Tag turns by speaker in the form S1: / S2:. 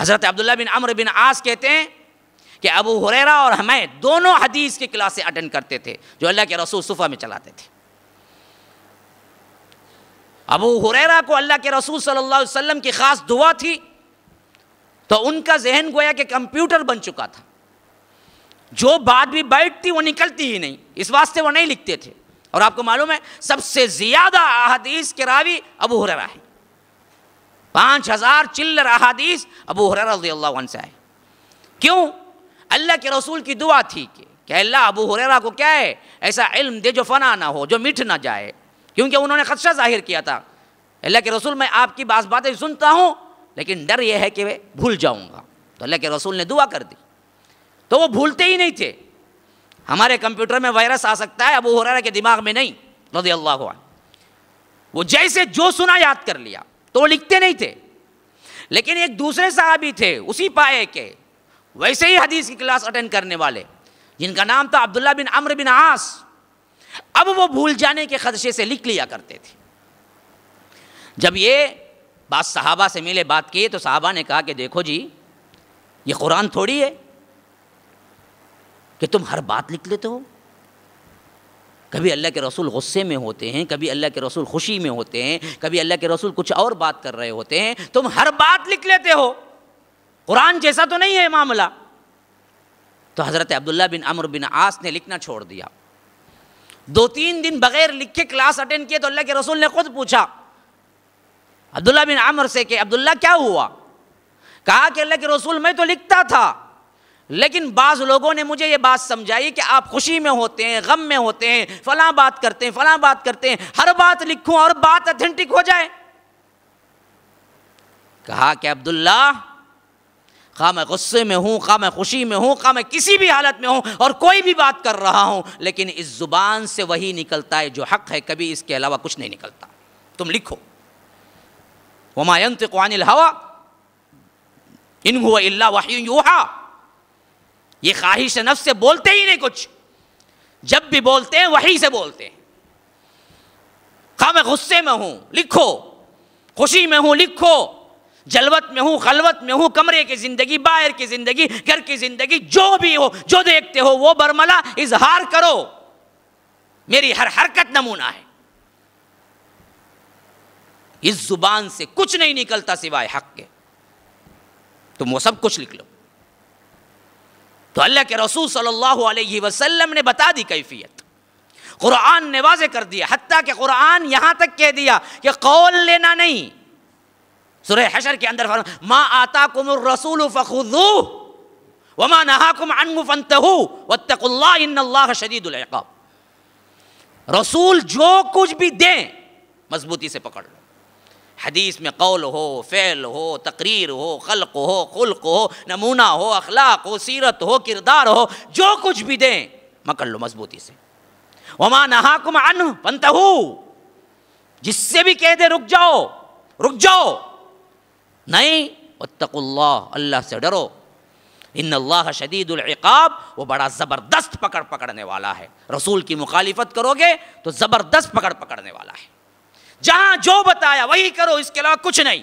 S1: حضرت عبداللہ بن عمرو بن عاص کہتے ہیں کہ ابو ہریرہ اور حمید دونوں حدیث کی کلاسیں اٹینڈ کرتے تھے جو اللہ کے رسول صفحہ میں چلاتے تھے۔ ابو ہریرہ کو اللہ کے رسول صلی اللہ علیہ وسلم کی خاص دعا تھی، تو ان کا ذہن گویا کہ کمپیوٹر بن چکا تھا، جو بات بھی بیٹھتی وہ نکلتی ہی نہیں، اس واسطے وہ نہیں لکھتے تھے۔ اور آپ کو معلوم ہے سب سے زیادہ احادیث کے راوی ابو ہریرہ ہیں، 5000 چلر احادیث ابو ہریرہ رضی اللہ عنہ سے آئے۔ کیوں؟ اللہ کے رسول کی دعا تھی کہ اللہ ابو ہریرہ کو کیا ہے، ایسا علم دے جو فنا نہ ہو، جو مٹ نہ جائے، کیونکہ انہوں نے خدشہ ظاہر کیا تھا، اللہ کے رسول میں آپ کی بعض باتیں سنتا ہوں لیکن ڈر یہ ہے کہ میں بھول جاؤں گا، تو اللہ کے رسول نے دعا کر دی، تو وہ بھولتے ہی نہیں تھے۔ ہمارے کمپیوٹر میں وائرس آ سکتا ہے، ابو ہریرہ کے دماغ میں نہیں رضی اللہ عنہ، وہ جیسے جو سنا یاد کر لیا، تو وہ لکھتے نہیں تھے۔ لیکن ایک دوسرے صحابی تھے اسی پائے کے، ویسے ہی حدیث کی کلاس اٹینڈ کرنے والے، جن کا نام تھا عبداللہ بن عمرو بن عاص۔ اب وہ بھول جانے کے خدشے سے لکھ لیا کرتے تھے۔ جب یہ بات صحابہ سے ملے، بات کیے، تو صحابہ نے کہا کہ دیکھو جی، یہ قرآن تھوڑی ہے کہ تم ہر بات لکھ لیتے ہو، کبھی اللہ کے رسول غصے میں ہوتے ہیں، کبھی اللہ کے رسول خوشی میں ہوتے ہیں، کبھی اللہ کے رسول کچھ اور بات کر رہے ہوتے ہیں، تم ہر بات لکھ لیتے ہو، قرآن جیسا تو نہیں ہے معاملہ۔ تو حضرت عبداللہ بن عمرو بن عاص نے لکھنا چھوڑ دیا، 2-3 دن بغیر لکھے کلاس اٹینڈ کیے، تو اللہ کے رسول نے خود پوچھا عبداللہ بن عمرو سے کہ عبداللہ کیا ہوا؟ کہا کہ اللہ کے رسول میں تو لکھتا تھا، لیکن بعض لوگوں نے مجھے یہ بات سمجھائی کہ آپ خوشی میں ہوتے ہیں، غم میں ہوتے ہیں، فلاں بات کرتے ہیں، فلاں بات کرتے ہیں، ہر بات لکھوں اور بات اتھینٹک ہو جائے۔ کہا کہ عبداللہ، خواہ میں غصے میں ہوں، خواہ میں خوشی میں ہوں، خواہ میں کسی بھی حالت میں ہوں اور کوئی بھی بات کر رہا ہوں، لیکن اس زبان سے وہی نکلتا ہے جو حق ہے، کبھی اس کے علاوہ کچھ نہیں نکلتا، تم لکھو۔ وما ينطق عن الهوى ان هو الا وحی یوحی، یہ خواہش نفس سے بولتے ہی نہیں کچھ، جب بھی بولتے ہیں وحی سے بولتے ہیں۔ خواہ میں غصے میں ہوں لکھو، خوشی میں ہوں لکھو، جلوت میں ہوں، خلوت میں ہوں، کمرے کی زندگی، باہر کی زندگی، گھر کی زندگی، جو بھی ہو، جو دیکھتے ہو وہ برملا اظہار کرو، میری ہر حرکت نمونہ ہے۔ اس زبان سے کچھ نہیں نکلتا سوائے حق کے، تم وہ سب کچھ لکھ لو۔ تو اللہ کے رسول صلی اللہ علیہ وسلم نے بتا دی کیفیت، قرآن نے واضح کر دیا، حتیٰ کہ قرآن یہاں تک کہہ دیا کہ قول لینا نہیں۔ سورہ حشر کے اندر فرمایا ما آتاکم الرسول فخذوہ وما نہاکم عنہ فانتہوا واتقوا اللہ ان اللہ شدید العقاب۔ رسول جو کچھ بھی دیں مضبوطی سے پکڑ لو، حدیث میں قول ہو، فعل ہو، تقریر ہو، خلق ہو، خلق ہو، نمونہ ہو، اخلاق ہو، سیرت ہو، کردار ہو، جو کچھ بھی دیں پکڑ لو مضبوطی سے۔ وما نہاکم عنہ فانتہوا، جس سے بھی کہہ دے رک جاؤ رک جاؤ، نہیں، واتقوا اللہ، اللہ سے ڈرو، ان اللہ شدید العقاب، وہ بڑا زبردست پکڑنے والا ہے۔ رسول کی مخالفت کرو گے تو زبردست پکڑنے والا ہے، جہاں جو بتایا وہی کرو، اس کے علاوہ کچھ نہیں۔